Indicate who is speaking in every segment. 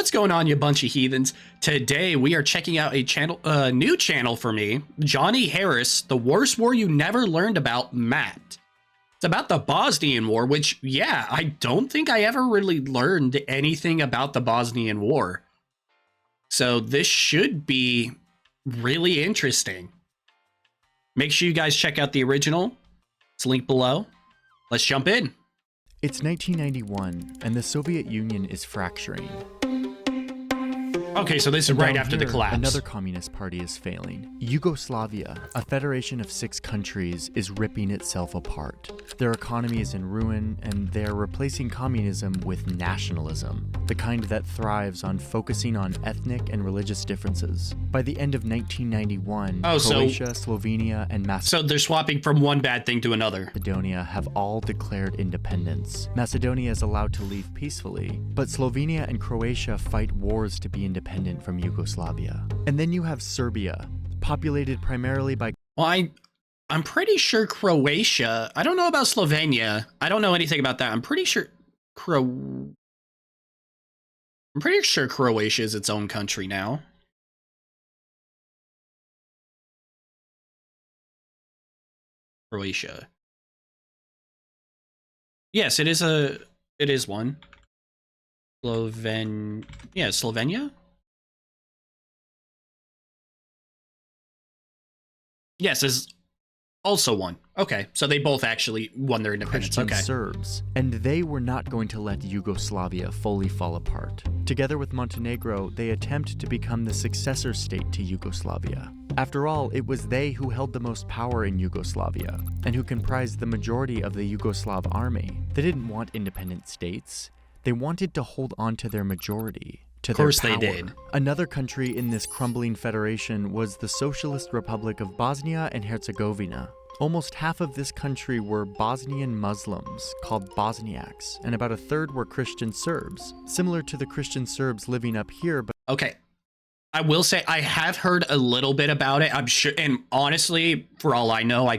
Speaker 1: What's going on, you bunch of heathens? Today we are checking out a new channel for me, Johnnya Harrisi, The Worst War You Never Learned About Mapped. It's about the Bosnian War, which, yeah, I don't think I ever really learned anything about the Bosnian War. So this should be really interesting. Make sure you guys check out the original. It's linked below. Let's jump in.
Speaker 2: It's 1991, and the Soviet Union is fracturing.
Speaker 1: Okay, so this is right after the collapse.
Speaker 2: Another communist party is failing. Yugoslavia, a federation of 6 countries, is ripping itself apart. Their economy is in ruin, and they're replacing communism with nationalism, the kind that thrives on focusing on ethnic and religious differences. By the end of 1991, Croatia, Slovenia, and
Speaker 1: So they're swapping from one bad thing to another.
Speaker 2: Macedonia have all declared independence. Macedonia is allowed to leave peacefully, but Slovenia and Croatia fight wars to be independent from Yugoslavia. And then you have Serbia, populated primarily by...
Speaker 1: Well, I'm pretty sure Croatia... I don't know about Slovenia. I don't know anything about that. I'm pretty sure... I'm pretty sure Croatia is its own country now. Croatia. Yes, it is one. Slovenia? Yes, is also one. Okay, so they both actually won their independence.
Speaker 2: Christian
Speaker 1: Okay.
Speaker 2: Serbs, and they were not going to let Yugoslavia fully fall apart. Together with Montenegro, they attempt to become the successor state to Yugoslavia. After all, it was they who held the most power in Yugoslavia, and who comprised the majority of the Yugoslav army. They didn't want independent states. They wanted to hold on to their majority. Of course they did. Another country in this crumbling federation was the Socialist Republic of Bosnia and Herzegovina. Almost half of this country were Bosnian Muslims, called Bosniaks, and about a third were Christian Serbs, similar to the Christian Serbs living up here, but...
Speaker 1: Okay. I will say I have heard a little bit about it. I'm sure, and honestly, for all I know,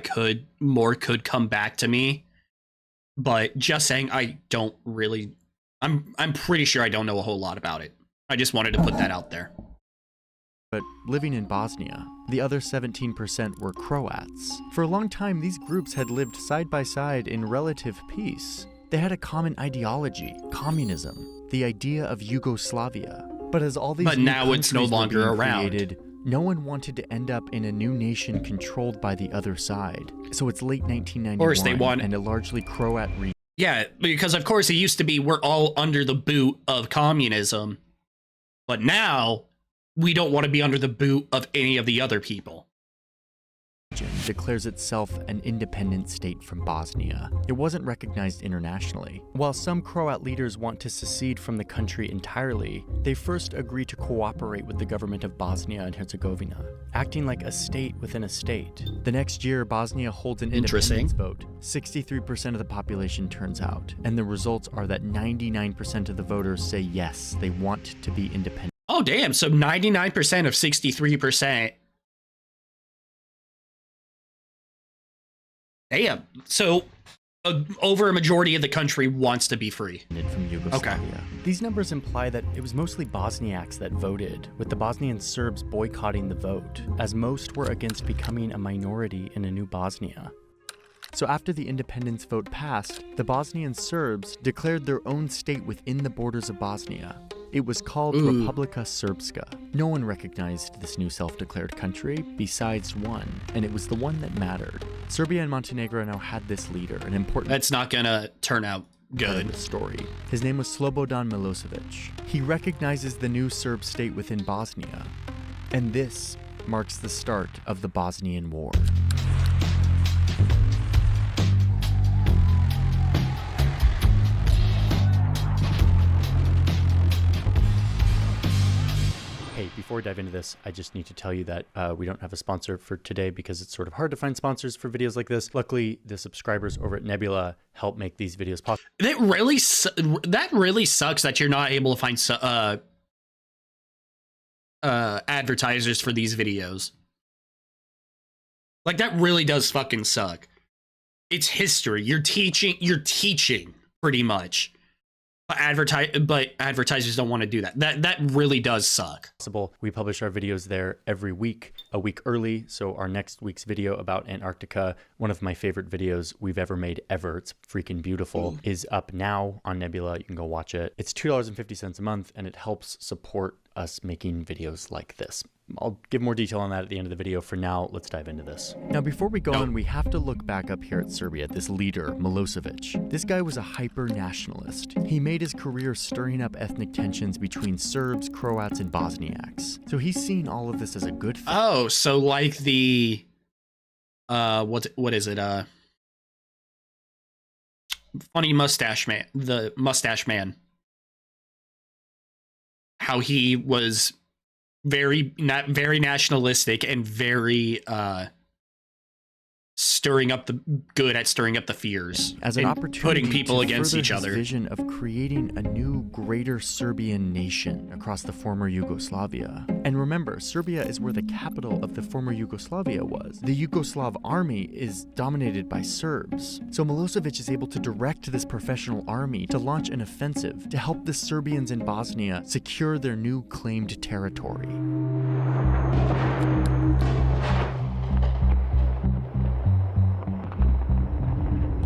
Speaker 1: more could come back to me. But just saying, I don't really... I'm pretty sure I don't know a whole lot about it. I just wanted to put that out there.
Speaker 2: But living in Bosnia, the other 17% were Croats. For a long time, these groups had lived side by side in relative peace. They had a common ideology, communism, the idea of Yugoslavia. But as all these
Speaker 1: But now it's no longer around.
Speaker 2: Created, no one wanted to end up in a new nation controlled by the other side. So it's late 1991, of course they want, and a largely Croat region.
Speaker 1: Yeah, because of course it used to be we're all under the boot of communism. But now, we don't want to be under the boot of any of the other people.
Speaker 2: Declares itself an independent state from Bosnia. It wasn't recognized internationally. While some Croat leaders want to secede from the country entirely, they first agree to cooperate with the government of Bosnia and Herzegovina, acting like a state within a state. The next year, Bosnia holds an independence vote. 63% of the population turns out, and the results are that 99% of the voters say yes, they want to be independent.
Speaker 1: Oh, damn. So 99% of 63%. Damn. So over a majority of the country wants to be free.
Speaker 2: From Yugoslavia. Okay. These numbers imply that it was mostly Bosniaks that voted, with the Bosnian Serbs boycotting the vote, as most were against becoming a minority in a new Bosnia. So after the independence vote passed, the Bosnian Serbs declared their own state within the borders of Bosnia. It was called Republika Srpska. No one recognized this new self-declared country besides one, and it was the one that mattered. Serbia and Montenegro now had this leader, an important...
Speaker 1: That's not gonna turn out good.
Speaker 2: ...the story. His name was Slobodan Milosevic. He recognizes the new Serb state within Bosnia, and this marks the start of the Bosnian War. Before we dive into this, I just need to tell you that we don't have a sponsor for today because it's sort of hard to find sponsors for videos like this. Luckily, the subscribers over at Nebula help make these videos possible.
Speaker 1: That really sucks that you're not able to find advertisers for these videos. Like, that really does fucking suck. It's history. You're teaching pretty much. But advertisers don't want to do that. That really does suck.
Speaker 2: We publish our videos there every week, a week early. So our next week's video about Antarctica, one of my favorite videos we've ever made ever, it's freaking beautiful, is up now on Nebula. You can go watch it. It's $2.50 a month, and it helps support us making videos like this. I'll give more detail on that at the end of the video. For now, let's dive into this. Now, before we go on, we have to look back up here at Serbia, this leader, Milosevic. This guy was a hyper-nationalist. He made his career stirring up ethnic tensions between Serbs, Croats, and Bosniaks. So he's seen all of this as a good thing.
Speaker 1: Oh, so like the, what is it? Funny mustache man, the mustache man. How he was very nationalistic and very stirring up the fears
Speaker 2: as an opportunity,
Speaker 1: putting people
Speaker 2: to
Speaker 1: against
Speaker 2: further
Speaker 1: each other.
Speaker 2: His vision of creating a new greater Serbian nation across the former Yugoslavia. And remember, Serbia is where the capital of the former Yugoslavia was. The Yugoslav army is dominated by Serbs. So Milosevic is able to direct this professional army to launch an offensive to help the Serbians in Bosnia secure their new claimed territory.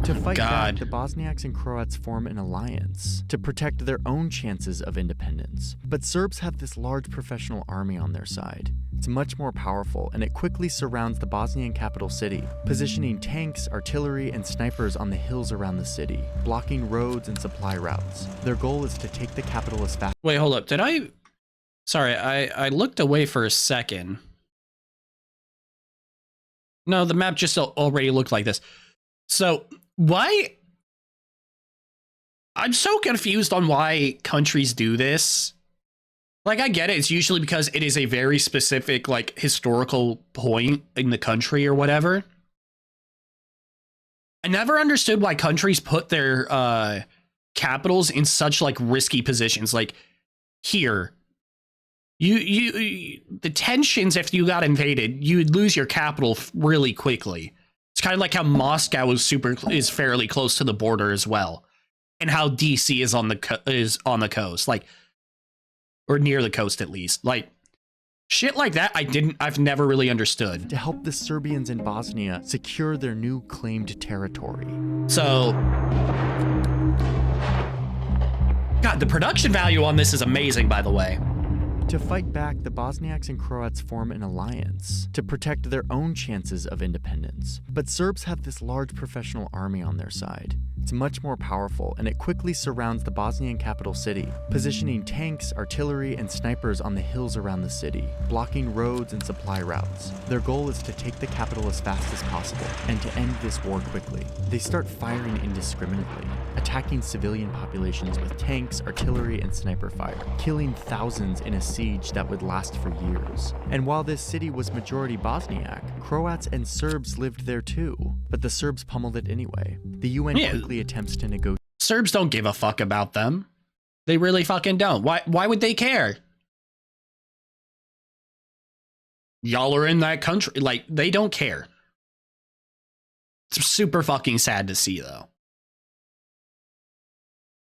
Speaker 2: To fight back, the Bosniaks and Croats form an alliance to protect their own chances of independence. But Serbs have this large professional army on their side. It's much more powerful, and it quickly surrounds the Bosnian capital city, positioning tanks, artillery, and snipers on the hills around the city, blocking roads and supply routes. Their goal is to take the capital as fast—
Speaker 1: Wait, hold up. Sorry, I looked away for a second. No, the map just already looked like this. So, why? I'm so confused on why countries do this. Like, I get it. It's usually because it is a very specific, like, historical point in the country or whatever. I never understood why countries put their capitals in such, like, risky positions. Like, here, the tensions, if you got invaded, you would lose your capital really quickly. It's kind of like how Moscow is fairly close to the border as well, and how DC is on the coast, like, or near the coast at least. Like, shit like that, I've never really understood.
Speaker 2: To help the Serbians in Bosnia secure their new claimed territory.
Speaker 1: So, God, the production value on this is amazing, by the way.
Speaker 2: To fight back, the Bosniaks and Croats form an alliance to protect their own chances of independence. But Serbs have this large professional army on their side. It's much more powerful, and it quickly surrounds the Bosnian capital city, positioning tanks, artillery, and snipers on the hills around the city, blocking roads and supply routes. Their goal is to take the capital as fast as possible, and to end this war quickly. They start firing indiscriminately, attacking civilian populations with tanks, artillery, and sniper fire, killing thousands in a siege that would last for years. And while this city was majority Bosniak, Croats and Serbs lived there too, but the Serbs pummeled it anyway. The UN quickly attempts to negotiate.
Speaker 1: Serbs don't give a fuck about them. They really fucking don't. Why would they care? Y'all are in that country. Like, they don't care. It's super fucking sad to see, though.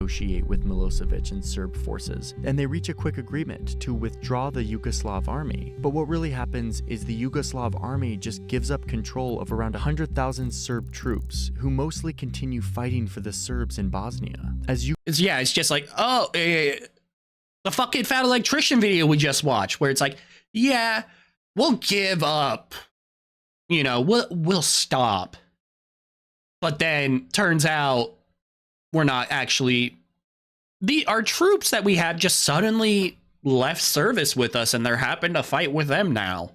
Speaker 2: Negotiate with Milosevic and Serb forces, and they reach a quick agreement to withdraw the Yugoslav army. But what really happens is the Yugoslav army just gives up control of around 100,000 Serb troops, who mostly continue fighting for the Serbs in Bosnia.
Speaker 1: It's just like, the fucking Fat Electrician video we just watched, where it's like, yeah, we'll give up. You know, we'll stop. But then turns out we're not actually. Our troops that we had just suddenly left service with us, and they're happy to fight with them now.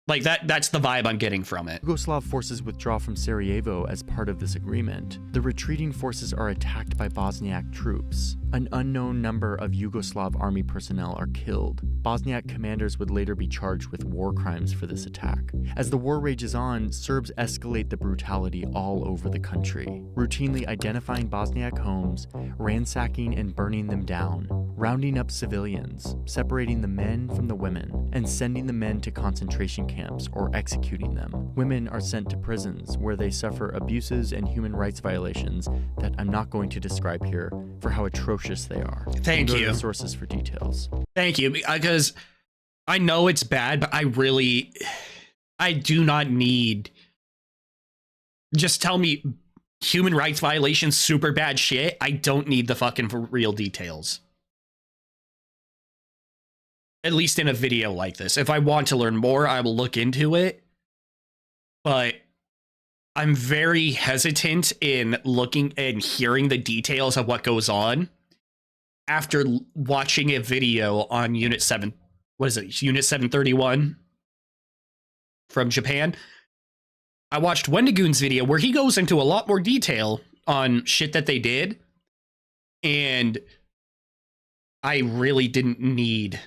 Speaker 1: Like, that's the vibe I'm getting from it.
Speaker 2: Yugoslav forces withdraw from Sarajevo as part of this agreement. The retreating forces are attacked by Bosniak troops. An unknown number of Yugoslav army personnel are killed. Bosniak commanders would later be charged with war crimes for this attack. As the war rages on, Serbs escalate the brutality all over the country, routinely identifying Bosniak homes, ransacking and burning them down. rounding up civilians, separating the men from the women, and sending the men to concentration camps or executing them. Women are sent to prisons where they suffer abuses and human rights violations that I'm not going to describe here for how atrocious they are.
Speaker 1: Thank you.
Speaker 2: Go to the sources for details.
Speaker 1: Thank you, because I know it's bad, but I do not need, just tell me human rights violations, super bad shit. I don't need the fucking for real details. At least in a video like this. If I want to learn more, I will look into it. But I'm very hesitant in looking and hearing the details of what goes on after watching a video on Unit 7. What is it? Unit 731 from Japan. I watched Wendigoon's video where he goes into a lot more detail on shit that they did. And I really didn't need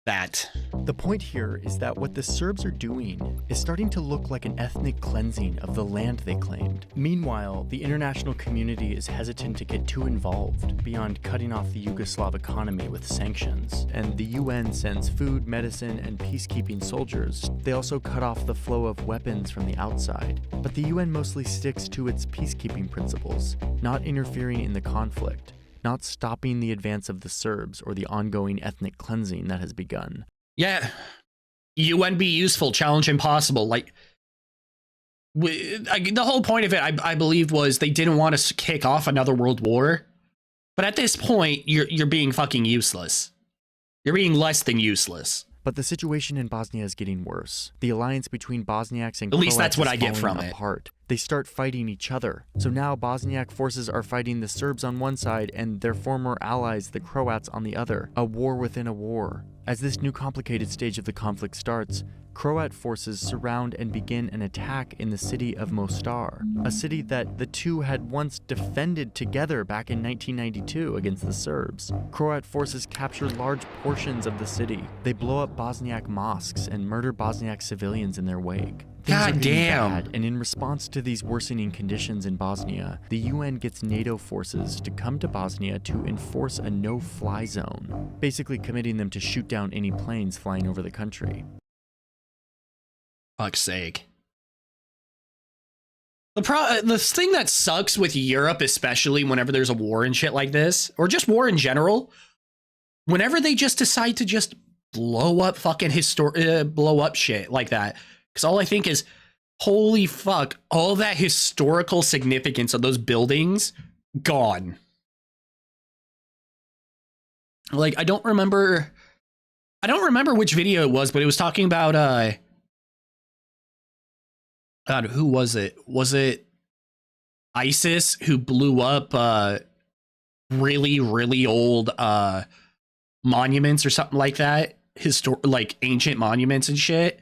Speaker 1: that.
Speaker 2: The point here is that what the Serbs are doing is starting to look like an ethnic cleansing of the land they claimed. Meanwhile, the international community is hesitant to get too involved beyond cutting off the Yugoslav economy with sanctions, and the UN sends food, medicine, and peacekeeping soldiers. They also cut off the flow of weapons from the outside. But the UN mostly sticks to its peacekeeping principles, not interfering in the conflict, not stopping the advance of the Serbs or the ongoing ethnic cleansing that has begun.
Speaker 1: Yeah. UN be useful, challenge impossible. Like, the whole point of it, I believe, was they didn't want us to kick off another world war. But at this point, you're being fucking useless. You're being less than useless.
Speaker 2: But the situation in Bosnia is getting worse. The alliance between Bosniaks and Croats
Speaker 1: at least that's what I get from
Speaker 2: apart. They start fighting each other. So now Bosniak forces are fighting the Serbs on one side and their former allies, the Croats, on the other. A war within a war. As this new complicated stage of the conflict starts, Croat forces surround and begin an attack in the city of Mostar, a city that the two had once defended together back in 1992 against the Serbs. Croat forces capture large portions of the city. They blow up Bosniak mosques and murder Bosniak civilians in their wake.
Speaker 1: God damn.
Speaker 2: Bad, and in response to these worsening conditions in Bosnia, the UN gets NATO forces to come to Bosnia to enforce a no-fly zone, basically committing them to shoot down any planes flying over the country.
Speaker 1: Fuck's sake. The thing that sucks with Europe, especially whenever there's a war and shit like this, or just war in general, whenever they just decide to just blow up fucking blow up shit like that. Because all I think is, holy fuck, all that historical significance of those buildings, gone. Like, I don't remember which video it was, but it was talking about, God, who was it? Was it ISIS who blew up, really, really old, monuments or something like that? Like ancient monuments and shit.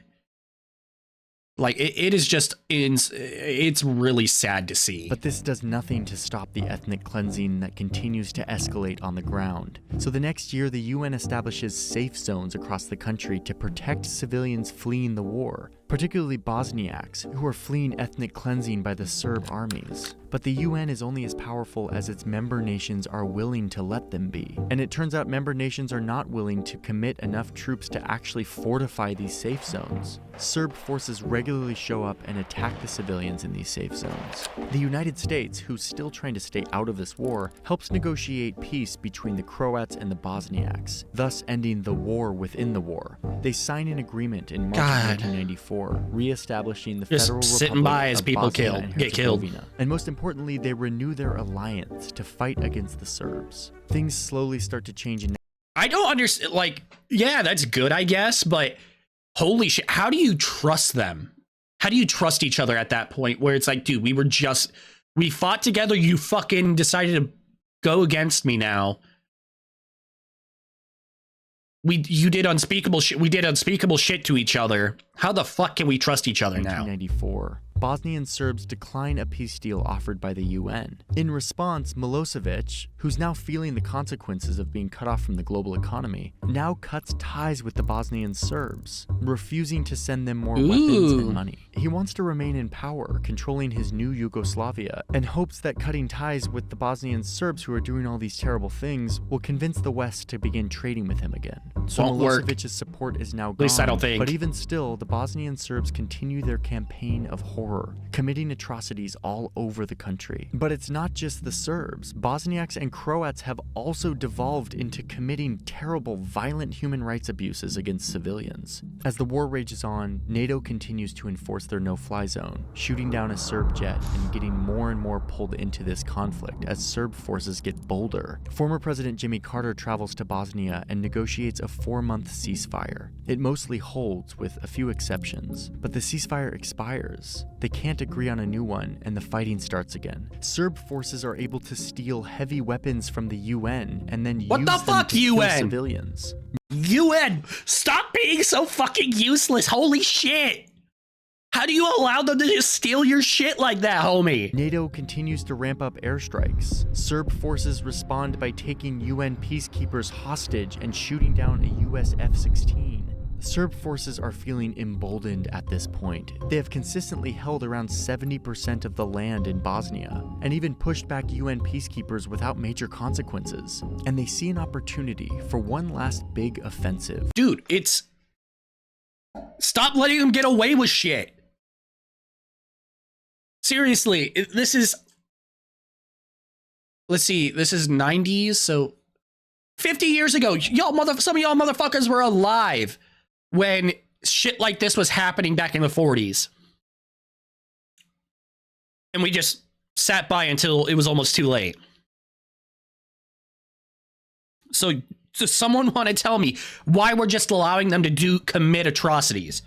Speaker 1: Like, it is just, it's really sad to see.
Speaker 2: But this does nothing to stop the ethnic cleansing that continues to escalate on the ground. So the next year, the UN establishes safe zones across the country to protect civilians fleeing the war, particularly Bosniaks, who are fleeing ethnic cleansing by the Serb armies. But the UN is only as powerful as its member nations are willing to let them be. And it turns out member nations are not willing to commit enough troops to actually fortify these safe zones. Serb forces regularly show up and attack the civilians in these safe zones. The United States, who's still trying to stay out of this war, helps negotiate peace between the Croats and the Bosniaks, thus ending the war within the war. They sign an agreement in March 1994, re-establishing the Federal
Speaker 1: sitting
Speaker 2: Republic
Speaker 1: by as
Speaker 2: of
Speaker 1: people
Speaker 2: Bosnia and
Speaker 1: get killed.
Speaker 2: Herzegovina. And most importantly, they renew their alliance to fight against the Serbs. Things slowly start to change in
Speaker 1: I don't understand, like, yeah, that's good, I guess, but holy shit, how do you trust them? How do you trust each other at that point where it's like, dude, we fought together, you fucking decided to go against me now. You did unspeakable shit. We did unspeakable shit to each other. How the fuck can we trust each other now?
Speaker 2: 1994. Bosnian Serbs decline a peace deal offered by the UN. In response, Milosevic, who's now feeling the consequences of being cut off from the global economy, now cuts ties with the Bosnian Serbs, refusing to send them more weapons and money. He wants to remain in power, controlling his new Yugoslavia, and hopes that cutting ties with the Bosnian Serbs who are doing all these terrible things will convince the West to begin trading with him again. So Milosevic's support is now gone,
Speaker 1: at least I don't think.
Speaker 2: But even still, the Bosnian Serbs continue their campaign of horror, committing atrocities all over the country. But it's not just the Serbs. Bosniaks and Croats have also devolved into committing terrible, violent human rights abuses against civilians. As the war rages on, NATO continues to enforce their no-fly zone, shooting down a Serb jet and getting more and more pulled into this conflict as Serb forces get bolder. Former President Jimmy Carter travels to Bosnia and negotiates a 4-month ceasefire. It mostly holds, with a few exceptions, but the ceasefire expires. They can't agree on a new one, and the fighting starts again. Serb forces are able to steal heavy weapons from the UN and then use them to kill civilians.
Speaker 1: UN, stop being so fucking useless. Holy shit. How do you allow them to just steal your shit like that, homie?
Speaker 2: NATO continues to ramp up airstrikes. Serb forces respond by taking UN peacekeepers hostage and shooting down a US F-16. Serb forces are feeling emboldened at this point. They have consistently held around 70% of the land in Bosnia, and even pushed back UN peacekeepers without major consequences. And they see an opportunity for one last big offensive.
Speaker 1: Dude, it's... Stop letting them get away with shit. Seriously, this is... Let's see, this is 90s, so... 50 years ago, some of y'all motherfuckers were alive when shit like this was happening back in the 40s. And we just sat by until it was almost too late. So does someone want to tell me why we're just allowing them to commit atrocities?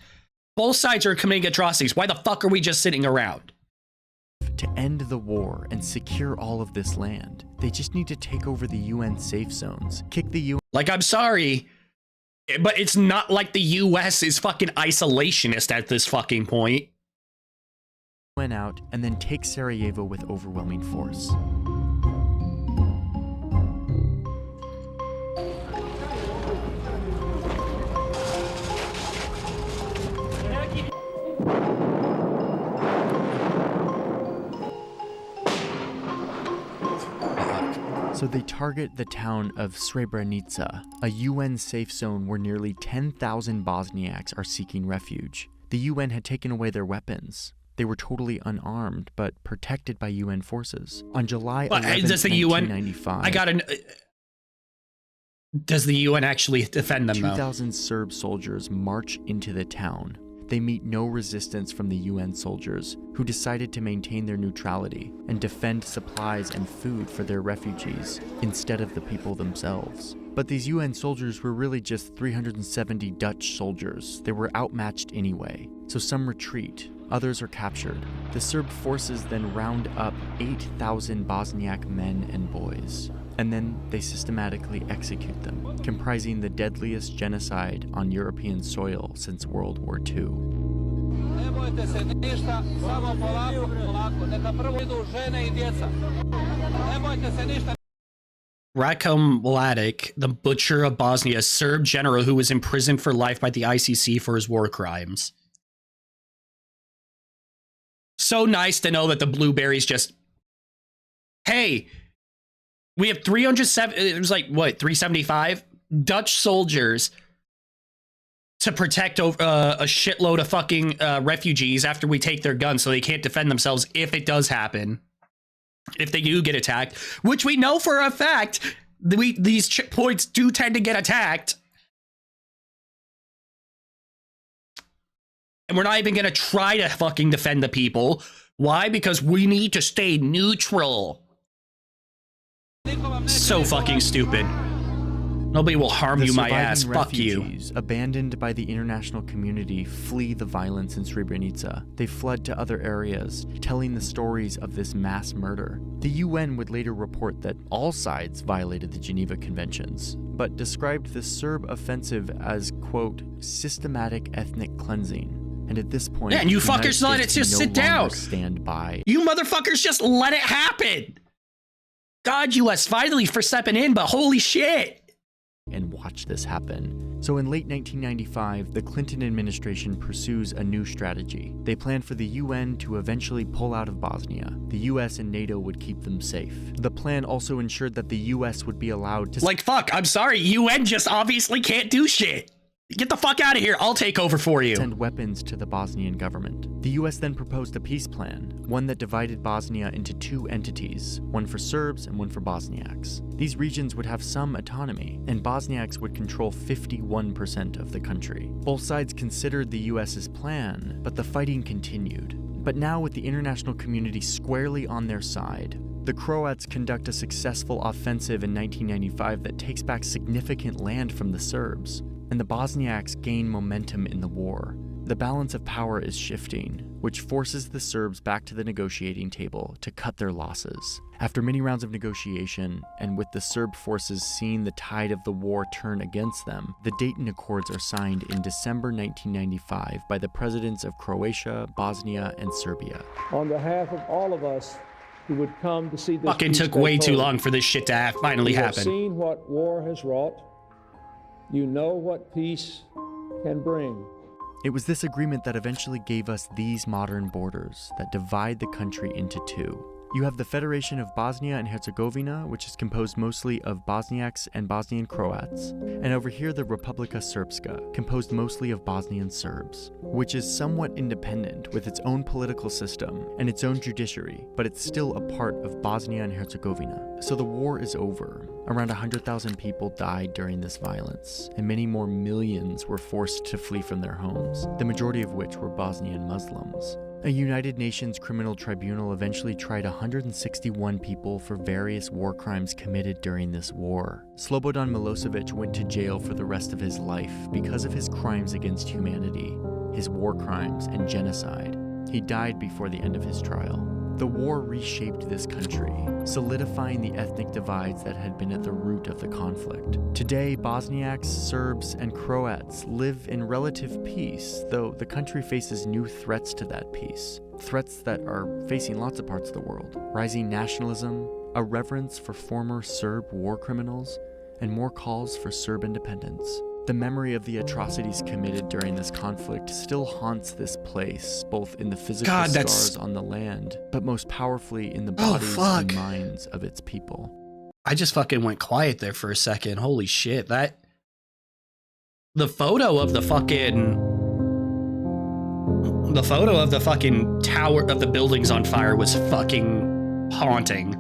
Speaker 1: Both sides are committing atrocities. Why the fuck are we just sitting around?
Speaker 2: To end the war and secure all of this land, they just need to take over the UN safe zones, kick the UN...
Speaker 1: Like, I'm sorry, but it's not like the US is fucking isolationist at this fucking point.
Speaker 2: ...went out and then take Sarajevo with overwhelming force. So they target the town of Srebrenica, a UN safe zone where nearly 10,000 Bosniaks are seeking refuge. The UN had taken away their weapons. They were totally unarmed, but protected by UN forces. On July 11, 1995...
Speaker 1: Does the UN actually defend them,
Speaker 2: 2,000 Serb soldiers march into the town. They meet no resistance from the UN soldiers, who decided to maintain their neutrality and defend supplies and food for their refugees instead of the people themselves. But these UN soldiers were really just 370 Dutch soldiers. They were outmatched anyway, so some retreat, others are captured. The Serb forces then round up 8,000 Bosniak men and boys, and then they systematically execute them, comprising the deadliest genocide on European soil since World War II.
Speaker 1: Ratko Mladic, the butcher of Bosnia, a Serb general who was imprisoned for life by the ICC for his war crimes. So nice to know that the blueberries just... Hey, we have 307... It was like, what, 375? Dutch soldiers to protect a shitload of fucking refugees after we take their guns so they can't defend themselves if it does happen. If they do get attacked, which we know for a fact, these checkpoints do tend to get attacked. And we're not even going to try to fucking defend the people. Why? Because we need to stay neutral. So fucking stupid. Nobody will harm you, my ass. Fuck you.
Speaker 2: Abandoned by the international community, flee the violence in Srebrenica. They fled to other areas, telling the stories of this mass murder. The UN would later report that all sides violated the Geneva Conventions, but described the Serb offensive as, quote, systematic ethnic cleansing. And at this point,
Speaker 1: yeah, and you fuckers let it just sit down.
Speaker 2: Stand by.
Speaker 1: You motherfuckers just let it happen. God, US, finally for stepping in, but holy shit.
Speaker 2: And watch this happen. So in late 1995, the Clinton administration pursues a new strategy. They plan for the UN to eventually pull out of Bosnia. The US and NATO would keep them safe. The plan also ensured that the US would be allowed to—
Speaker 1: Like, fuck, I'm sorry, UN just obviously can't do shit. Get the fuck out of here, I'll take over for you.
Speaker 2: Send weapons to the Bosnian government. The US then proposed a peace plan, one that divided Bosnia into two entities, one for Serbs and one for Bosniaks. These regions would have some autonomy, and Bosniaks would control 51% of the country. Both sides considered the US's plan, but the fighting continued. But now with the international community squarely on their side, the Croats conduct a successful offensive in 1995 that takes back significant land from the Serbs, and the Bosniaks gain momentum in the war. The balance of power is shifting, which forces the Serbs back to the negotiating table to cut their losses. After many rounds of negotiation, and with the Serb forces seeing the tide of the war turn against them, the Dayton Accords are signed in December 1995 by the presidents of Croatia, Bosnia, and Serbia.
Speaker 3: On behalf of all of us who would come to see this
Speaker 1: Fucking
Speaker 3: peace
Speaker 1: took
Speaker 3: take
Speaker 1: way too
Speaker 3: hold,
Speaker 1: long for this shit to finally
Speaker 3: you have
Speaker 1: happen.
Speaker 3: seen what war has wrought. You know what peace can bring.
Speaker 2: It was this agreement that eventually gave us these modern borders that divide the country into two. You have the Federation of Bosnia and Herzegovina, which is composed mostly of Bosniaks and Bosnian Croats, and over here the Republika Srpska, composed mostly of Bosnian Serbs, which is somewhat independent with its own political system and its own judiciary, but it's still a part of Bosnia and Herzegovina. So the war is over. Around 100,000 people died during this violence, and many more millions were forced to flee from their homes, the majority of which were Bosnian Muslims. A United Nations Criminal Tribunal eventually tried 161 people for various war crimes committed during this war. Slobodan Milosevic went to jail for the rest of his life because of his crimes against humanity, his war crimes, and genocide. He died before the end of his trial. The war reshaped this country, solidifying the ethnic divides that had been at the root of the conflict. Today, Bosniaks, Serbs, and Croats live in relative peace, though the country faces new threats to that peace. Threats that are facing lots of parts of the world. Rising nationalism, a reverence for former Serb war criminals, and more calls for Serb independence. The memory of the atrocities committed during this conflict still haunts this place, both in the physical scars on the land, but most powerfully in the bodies and minds of its people.
Speaker 1: I just fucking went quiet there for a second. Holy shit, that... The photo of the fucking tower of the buildings on fire was fucking haunting.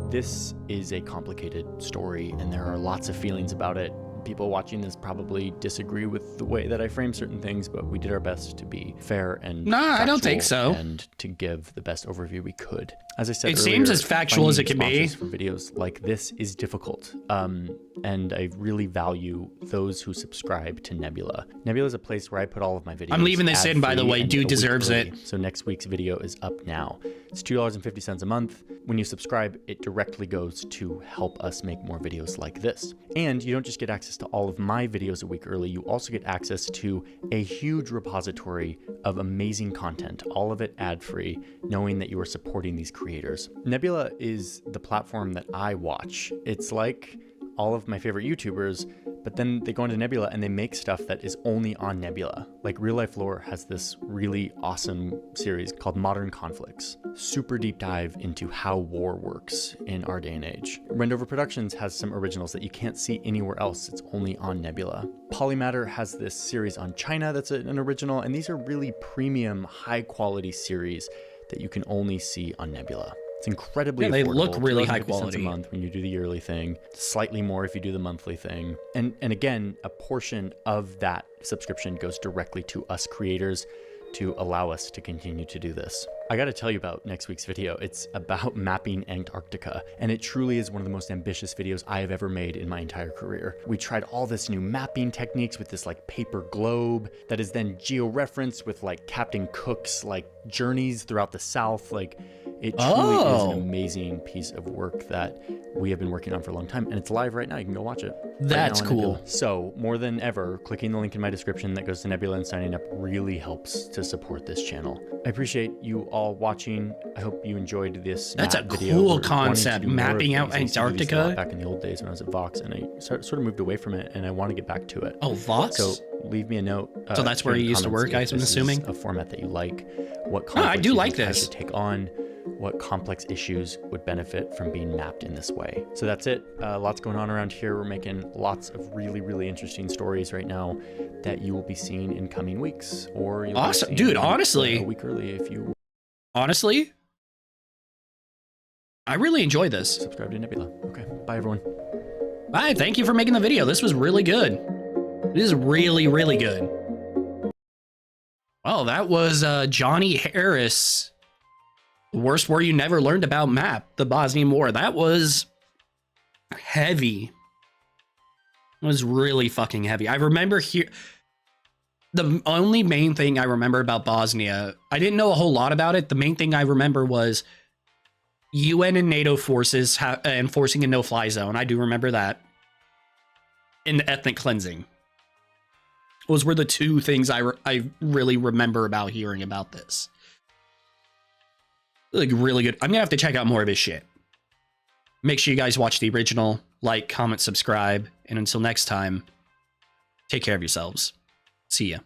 Speaker 2: This is a complicated story, and there are lots of feelings about it. People watching this probably disagree with the way that I frame certain things, but we did our best to be fair and
Speaker 1: I don't think so.
Speaker 2: And to give the best overview we could. As I said
Speaker 1: it
Speaker 2: earlier,
Speaker 1: seems as factual as it can be.
Speaker 2: For videos like this is difficult, and I really value those who subscribe to Nebula. Nebula is a place where I put all of my videos.
Speaker 1: I'm leaving this in, by the way. Dude deserves it.
Speaker 2: So next week's video is up now. It's $2.50 a month. When you subscribe, it directly goes to help us make more videos like this. And you don't just get access to all of my videos a week early, you also get access to a huge repository of amazing content, all of it ad-free, knowing that you are supporting these creators. Nebula is the platform that I watch. It's like all of my favorite YouTubers, but then they go into Nebula and they make stuff that is only on Nebula. Like Real Life Lore has this really awesome series called Modern Conflicts. Super deep dive into how war works in our day and age. Rendover Productions has some originals that you can't see anywhere else. It's only on Nebula. Polymatter has this series on China that's an original, and these are really premium, high quality series that you can only see on Nebula. It's incredibly affordable.
Speaker 1: They look really high quality.
Speaker 2: $2.50 a month when you do the yearly thing, slightly more if you do the monthly thing. And again, a portion of that subscription goes directly to us creators to allow us to continue to do this. I gotta tell you about next week's video. It's about mapping Antarctica, and it truly is one of the most ambitious videos I have ever made in my entire career. We tried all this new mapping techniques with this like paper globe that is then geo-referenced with like Captain Cook's like journeys throughout the South. Like, It truly is an amazing piece of work that we have been working on for a long time, and it's live right now. You can go watch it.
Speaker 1: That's
Speaker 2: right now on
Speaker 1: cool.
Speaker 2: Nebula. So more than ever, clicking the link in my description that goes to Nebula and signing up really helps to support this channel. I appreciate you all watching. I hope you enjoyed this.
Speaker 1: That's a
Speaker 2: video.
Speaker 1: cool concept, mapping out Antarctica.
Speaker 2: Back in the old days when I was at Vox, and I sort of moved away from it, and I want to get back to it.
Speaker 1: Oh, Vox?
Speaker 2: So leave me a note.
Speaker 1: So that's where you used to work, guys, I'm assuming?
Speaker 2: A format that you like. What
Speaker 1: I do like
Speaker 2: I
Speaker 1: this.
Speaker 2: should take on. What complex issues would benefit from being mapped in this way. So that's it. Lots going on around here. We're making lots of really, really interesting stories right now that you will be seeing in coming weeks. Or you'll
Speaker 1: awesome,
Speaker 2: be
Speaker 1: dude.
Speaker 2: seeing
Speaker 1: Honestly,
Speaker 2: a week early if you
Speaker 1: honestly, I really enjoyed this.
Speaker 2: subscribe to Nebula. Okay, bye everyone.
Speaker 1: Bye. Thank you for making the video. This was really good. This is really, really good. Well, that was Johnnya Harrisi. The worst war you never learned about map, the Bosnian War. That was heavy. It was really fucking heavy. I remember here, the only main thing I remember about Bosnia, I didn't know a whole lot about it. The main thing I remember was UN and NATO forces enforcing a no-fly zone. I do remember that. And ethnic cleansing. Those were the two things I really remember about hearing about this. Like, really good. I'm gonna have to check out more of his shit. Make sure you guys watch the original, like, comment, subscribe, and until next time, take care of yourselves. See ya.